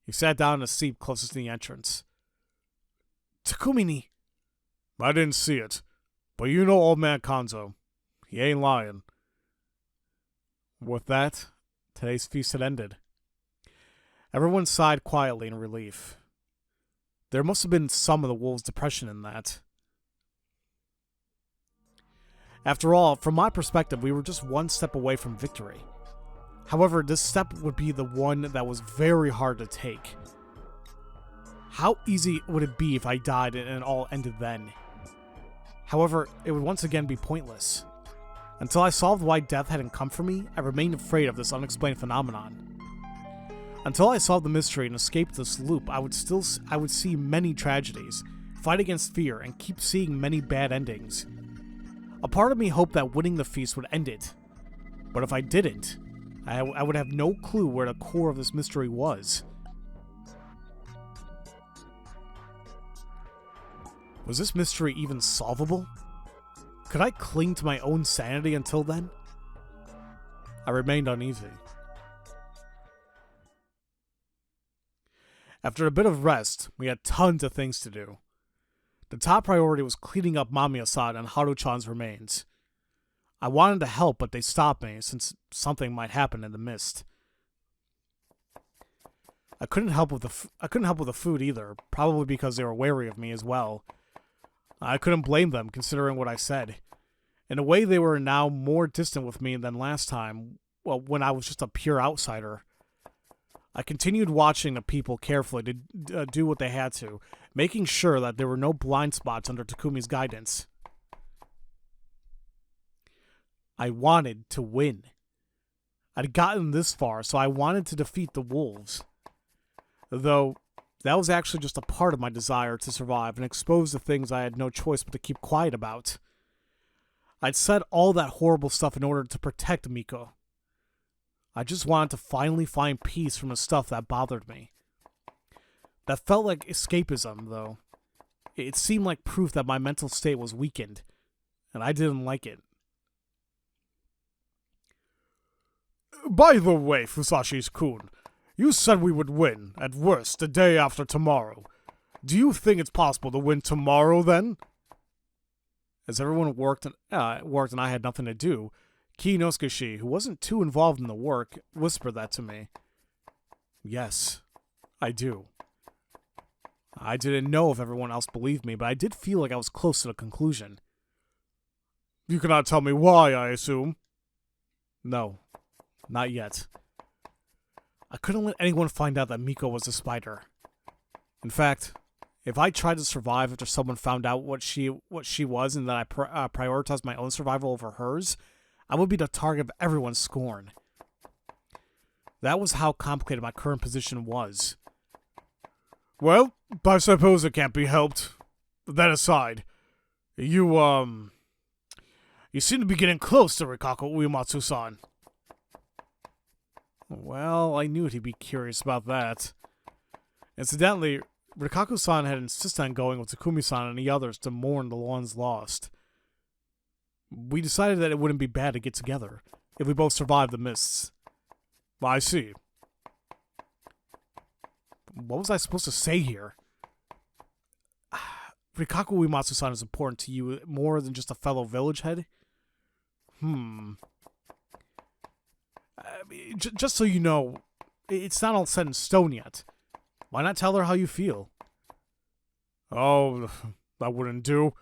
He sat down in a seat closest to the entrance. Takumi-ni. I didn't see it, but you know old man Kanzo. He ain't lying. With that, today's feast had ended. Everyone sighed quietly in relief. There must have been some of the wolves' depression in that. After all, from my perspective, we were just one step away from victory. However, this step would be the one that was very hard to take. How easy would it be if I died and it all ended then? However, it would once again be pointless. Until I solved why death hadn't come for me, I remained afraid of this unexplained phenomenon. Until I solved the mystery and escaped this loop, I would see many tragedies, fight against fear, and keep seeing many bad endings. A part of me hoped that winning the feast would end it. But if I didn't, I would have no clue where the core of this mystery was. Was this mystery even solvable? Could I cling to my own sanity until then? I remained uneasy. After a bit of rest, we had tons of things to do. The top priority was cleaning up Mamiya-san and Haru-chan's remains. I wanted to help, but they stopped me, since something might happen in the mist. I couldn't help with the food either, probably because they were wary of me as well. I couldn't blame them, considering what I said. In a way, they were now more distant with me than last time, well, when I was just a pure outsider. I continued watching the people carefully to do what they had to, making sure that there were no blind spots under Takumi's guidance. I wanted to win. I'd gotten this far, so I wanted to defeat the wolves. Though, that was actually just a part of my desire to survive and expose the things I had no choice but to keep quiet about. I'd said all that horrible stuff in order to protect Miko. I just wanted to finally find peace from the stuff that bothered me. That felt like escapism, though. It seemed like proof that my mental state was weakened, and I didn't like it. By the way, Fusashi-kun, you said we would win, at worst, the day after tomorrow. Do you think it's possible to win tomorrow, then? As everyone worked and I had nothing to do, Kiinosuke, who wasn't too involved in the work, whispered that to me. Yes, I do. I didn't know if everyone else believed me, but I did feel like I was close to the conclusion. You cannot tell me why, I assume? No, not yet. I couldn't let anyone find out that Miko was a spider. In fact, if I tried to survive after someone found out what she was and that I prioritized my own survival over hers, I would be the target of everyone's scorn. That was how complicated my current position was. Well, I suppose it can't be helped. That aside, you seem to be getting close to Rikaku Uematsu-san. Well, I knew he'd be curious about that. Incidentally, Rikaku-san had insisted on going with Takumi-san and the others to mourn the ones lost. We decided that it wouldn't be bad to get together, if we both survived the mists. I see. What was I supposed to say here? Rikaku Uematsu-san is important to you more than just a fellow village head? Just so you know, it's not all set in stone yet. Why not tell her how you feel? Oh, that wouldn't do.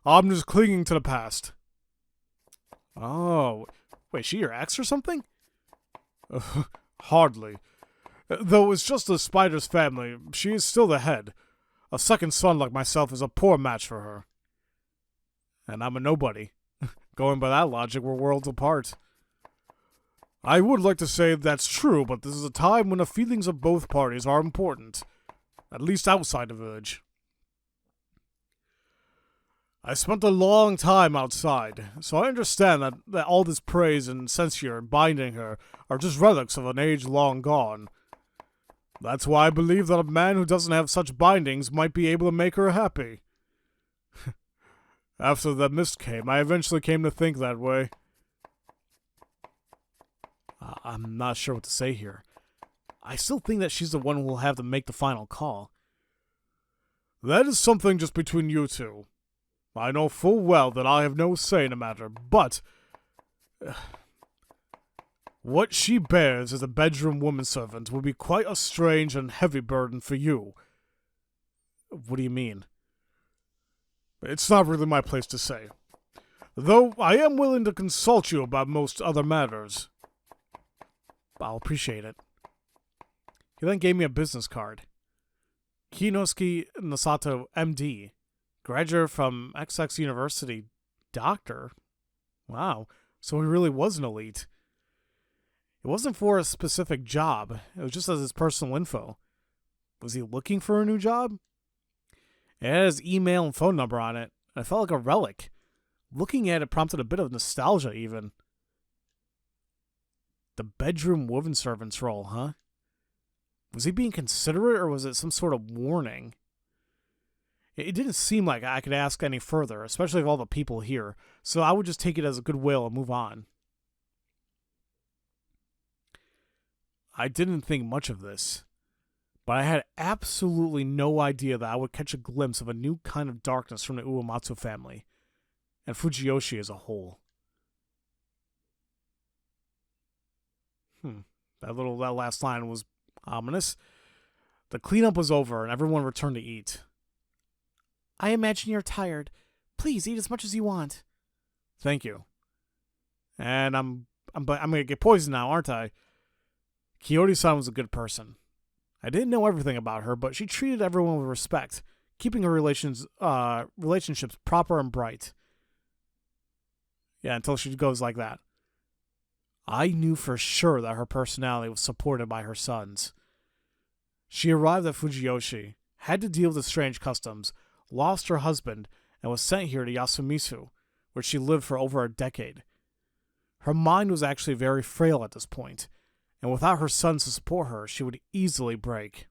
I'm just clinging to the past. Oh, wait, is she your ex or something? Hardly. Though it's just the spider's family, she is still the head. A second son like myself is a poor match for her. And I'm a nobody. Going by that logic, we're worlds apart. I would like to say that's true, but this is a time when the feelings of both parties are important. At least outside the village. I spent a long time outside, so I understand that all this praise and censure binding her are just relics of an age long gone. That's why I believe that a man who doesn't have such bindings might be able to make her happy. After the mist came, I eventually came to think that way. I'm not sure what to say here. I still think that she's the one who will have to make the final call. That is something just between you two. I know full well that I have no say in the matter, but what she bears as a bedroom woman servant will be quite a strange and heavy burden for you. What do you mean? It's not really my place to say. Though I am willing to consult you about most other matters. I'll appreciate it. He then gave me a business card. Kiinosuke Nosato, MD. Graduate from XX University. Doctor? Wow, so he really was an elite. It wasn't for a specific job. It was just as his personal info. Was he looking for a new job? It had his email and phone number on it. And it felt like a relic. Looking at it prompted a bit of nostalgia, even. The bedroom woven servant's role, huh? Was he being considerate, or was it some sort of warning? It didn't seem like I could ask any further, especially of all the people here, so I would just take it as a goodwill and move on. I didn't think much of this, but I had absolutely no idea that I would catch a glimpse of a new kind of darkness from the Uematsu family, and Fujiyoshi as a whole. That last line was ominous. The cleanup was over, and everyone returned to eat. I imagine you're tired. Please eat as much as you want. Thank you. And I'm gonna get poisoned now, aren't I? Kiyori-san was a good person. I didn't know everything about her, but she treated everyone with respect, keeping her relationships proper and bright. Yeah, until she goes like that. I knew for sure that her personality was supported by her sons. She arrived at Fujiyoshi, had to deal with the strange customs, lost her husband, and was sent here to Yasumizu, where she lived for over a decade. Her mind was actually very frail at this point, and without her sons to support her, she would easily break.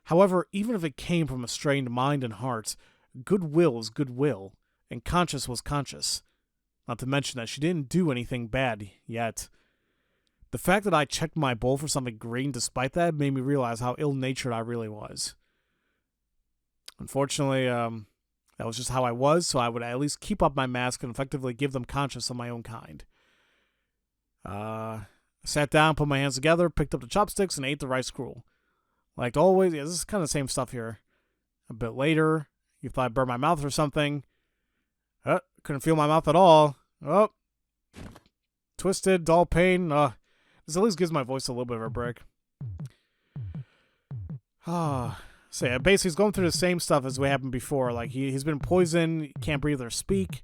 However, even if it came from a strained mind and heart, goodwill was goodwill, and conscience was conscience. Not to mention that she didn't do anything bad yet. The fact that I checked my bowl for something green despite that made me realize how ill-natured I really was. Unfortunately, that was just how I was, so I would at least keep up my mask and effectively give them conscience of my own kind. I sat down, put my hands together, picked up the chopsticks, and ate the rice gruel. Like always, yeah, this is kind of the same stuff here. A bit later, you thought I burned my mouth or something. Couldn't feel my mouth at all. Oh. Twisted, dull pain. This at least gives my voice a little bit of a break. So yeah, basically he's going through the same stuff as what happened before. Like he's been poisoned, can't breathe or speak,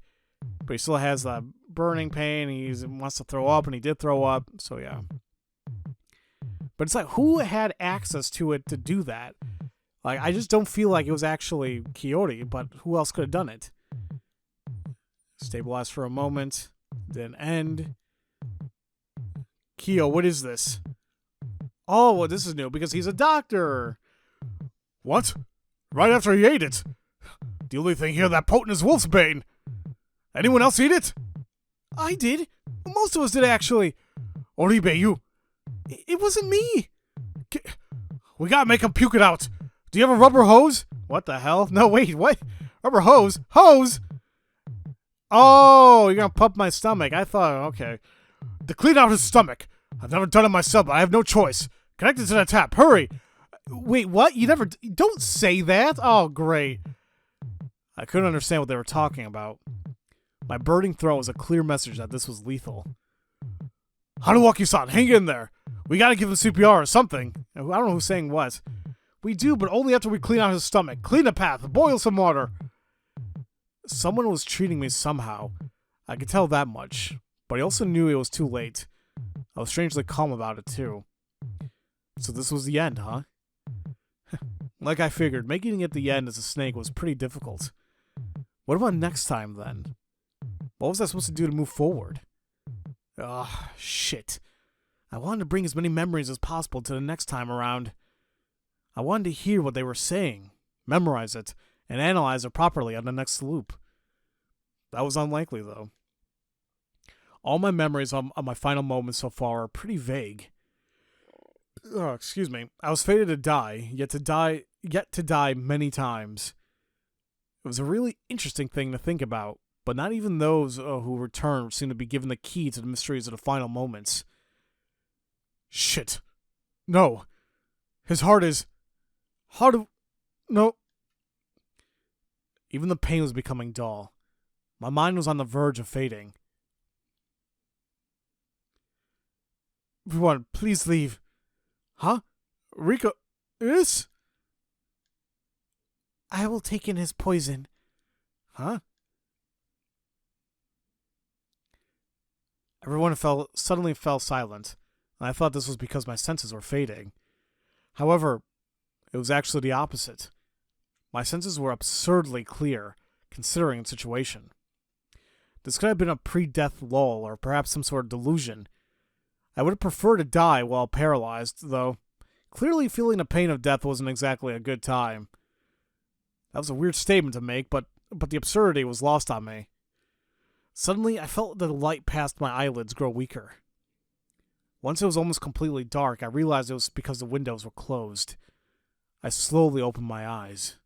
but he still has that burning pain. He wants to throw up, and he did throw up. So yeah. But it's like, who had access to it to do that? Like, I just don't feel like it was actually Kiyori, but who else could have done it? Stabilized for a moment, then end. Kyo, what is this? Oh, well, this is new because he's a doctor. What? Right after he ate it. The only thing here that potent is wolfsbane. Anyone else eat it? I did. Most of us did, actually. Oribe, you. It wasn't me. We gotta make him puke it out. Do you have a rubber hose? What the hell? No, wait, what? Rubber hose? Hose? Oh, you're gonna pump my stomach. I thought, okay. To clean out his stomach. I've never done it myself, but I have no choice. Connect it to the tap. Hurry. Wait, what? You never... Don't say that. Oh, great. I couldn't understand what they were talking about. My burning throat was a clear message that this was lethal. Haruwaki-san, hang in there. We gotta give him CPR or something. I don't know who's saying what. We do, but only after we clean out his stomach. Clean the path. Boil some water. Someone was treating me somehow. I could tell that much. But I also knew it was too late. I was strangely calm about it, too. So this was the end, huh? Like I figured, making it the end as a snake was pretty difficult. What about next time, then? What was I supposed to do to move forward? Ugh, shit. I wanted to bring as many memories as possible to the next time around. I wanted to hear what they were saying, memorize it, and analyze it properly on the next loop. That was unlikely, though. All my memories of my final moments so far are pretty vague. Excuse me. I was fated to die, yet to die many times. It was a really interesting thing to think about, but not even those who return seem to be given the key to the mysteries of the final moments. Shit. No. His heart is... No. Even the pain was becoming dull. My mind was on the verge of fading. Everyone, please leave. Huh? Rika... Is? I will take in his poison. Huh? Everyone suddenly fell silent. and I thought this was because my senses were fading. However, it was actually the opposite. My senses were absurdly clear, considering the situation. This could have been a pre-death lull, or perhaps some sort of delusion. I would have preferred to die while paralyzed, though clearly feeling the pain of death wasn't exactly a good time. That was a weird statement to make, but the absurdity was lost on me. Suddenly, I felt the light past my eyelids grow weaker. Once it was almost completely dark, I realized it was because the windows were closed. I slowly opened my eyes.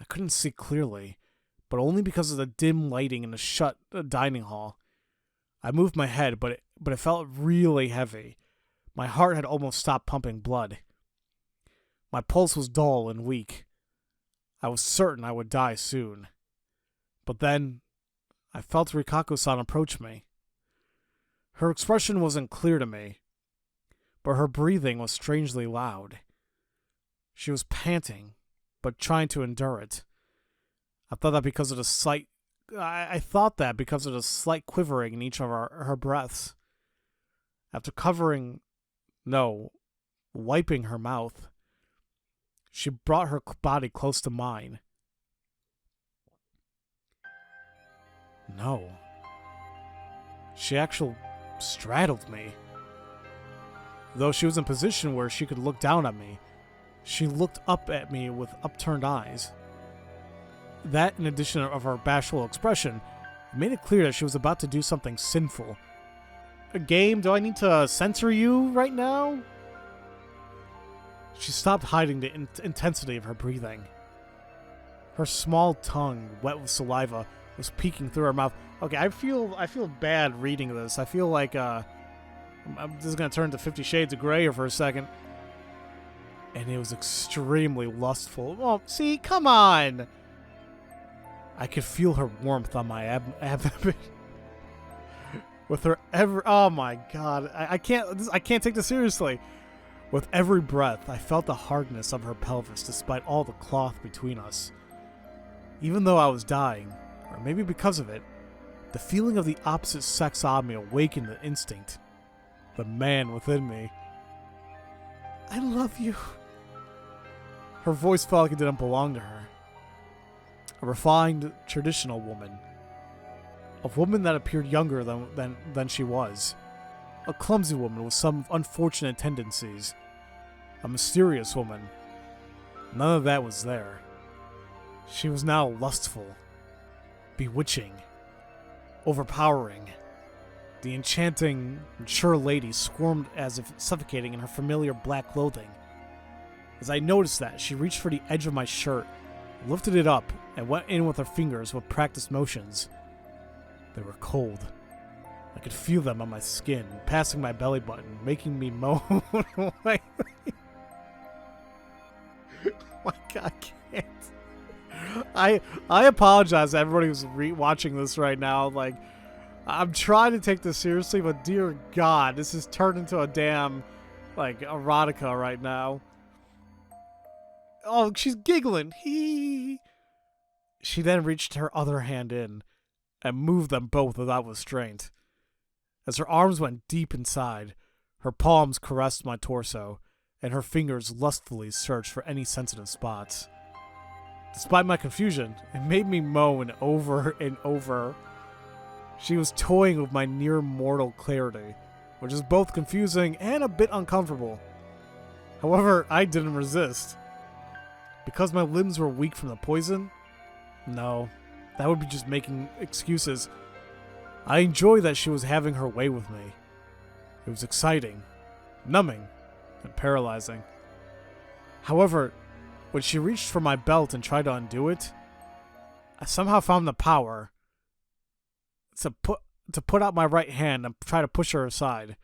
I couldn't see clearly, but only because of the dim lighting in the shut dining hall. I moved my head, but it felt really heavy. My heart had almost stopped pumping blood. My pulse was dull and weak. I was certain I would die soon. But then, I felt Rikako-san approach me. Her expression wasn't clear to me, but her breathing was strangely loud. She was panting, but trying to endure it. I thought that because of the slight quivering in each of her breaths. After wiping her mouth, she brought her body close to mine. No. She actually straddled me. Though she was in a position where she could look down at me, she looked up at me with upturned eyes. That, in addition of her bashful expression, made it clear that she was about to do something sinful. A game? Do I need to censor you right now? She stopped hiding the intensity of her breathing. Her small tongue, wet with saliva, was peeking through her mouth. Okay, I feel bad reading this. I feel like this is gonna turn to 50 Shades of Grey for a second. And it was extremely lustful. Oh, see, come on! I could feel her warmth on my abdomen. With her oh my god, I can't take this seriously. With every breath, I felt the hardness of her pelvis despite all the cloth between us. Even though I was dying, or maybe because of it, the feeling of the opposite sex on me awakened the instinct. The man within me. I love you. Her voice felt like it didn't belong to her. A refined, traditional woman. A woman that appeared younger than she was. A clumsy woman with some unfortunate tendencies. A mysterious woman. None of that was there. She was now lustful. Bewitching. Overpowering. The enchanting, mature lady squirmed as if suffocating in her familiar black clothing. As I noticed that, she reached for the edge of my shirt, lifted it up, and went in with her fingers with practiced motions. They were cold. I could feel them on my skin, passing my belly button, making me moan. Oh my god, I can't. I apologize to everybody who's watching this right now. Like, I'm trying to take this seriously, but dear God, this has turned into a damn, like, erotica right now. Oh, she's giggling. She then reached her other hand in and moved them both without restraint. As her arms went deep inside, her palms caressed my torso, and her fingers lustfully searched for any sensitive spots. Despite my confusion, it made me moan over and over. She was toying with my near-mortal clarity, which is both confusing and a bit uncomfortable. However, I didn't resist. Because my limbs were weak from the poison? No, that would be just making excuses. I enjoyed that she was having her way with me. It was exciting, numbing, and paralyzing. However, when she reached for my belt and tried to undo it, I somehow found the power to put out my right hand and try to push her aside.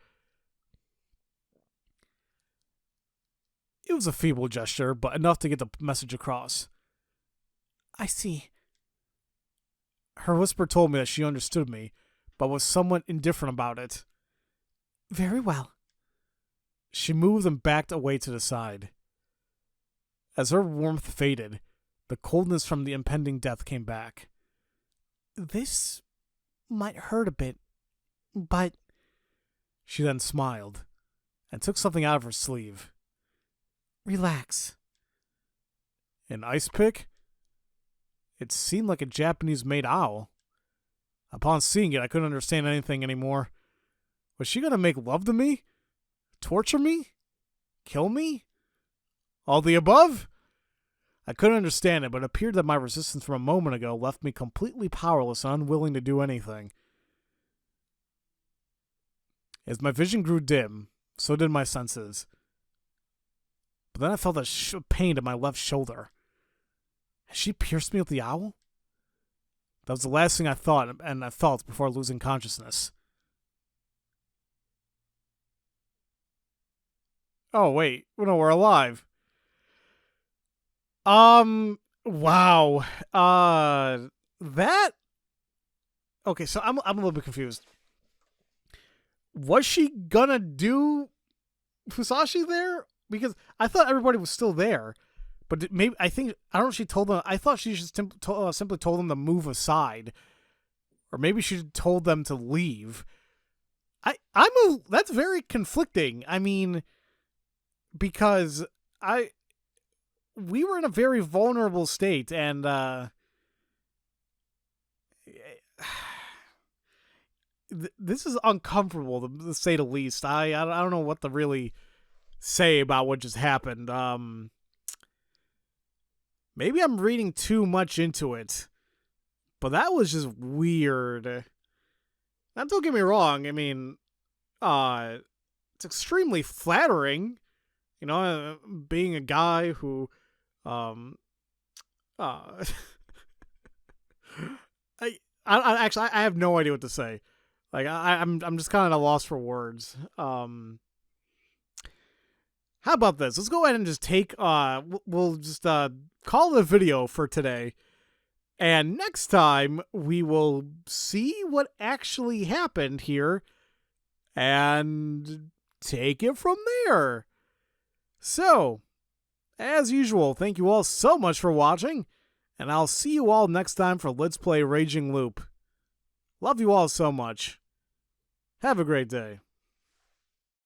It was a feeble gesture, but enough to get the message across. I see. Her whisper told me that she understood me, but was somewhat indifferent about it. Very well. She moved and backed away to the side. As her warmth faded, the coldness from the impending death came back. This might hurt a bit, but She then smiled and took something out of her sleeve. Relax. An ice pick? It seemed like a Japanese-made owl. Upon seeing it, I couldn't understand anything anymore. Was she going to make love to me? Torture me? Kill me? All the above? I couldn't understand it, but it appeared that my resistance from a moment ago left me completely powerless and unwilling to do anything. As my vision grew dim, so did my senses. But then I felt a pain in my left shoulder. Had she pierced me with the owl? That was the last thing I thought and I felt before losing consciousness. Oh, wait. No, we're alive. Wow. That... Okay, so I'm a little bit confused. Was she gonna do Fusashi there? Because I thought everybody was still there. But maybe, I don't know if she told them, I thought she just simply told them to move aside. Or maybe she told them to leave. That's very conflicting. I mean, because we were in a very vulnerable state, and this is uncomfortable to say the least. I don't know what to really say about what just happened. Maybe I'm reading too much into it, but that was just weird. Now, don't get me wrong. I mean, it's extremely flattering, you know, being a guy who, I actually have no idea what to say. Like, I'm just kind of lost for words. How about this? Let's go ahead and just take, we'll just call it a video for today. And next time, we will see what actually happened here and take it from there. So, as usual, thank you all so much for watching, and I'll see you all next time for Let's Play Raging Loop. Love you all so much. Have a great day.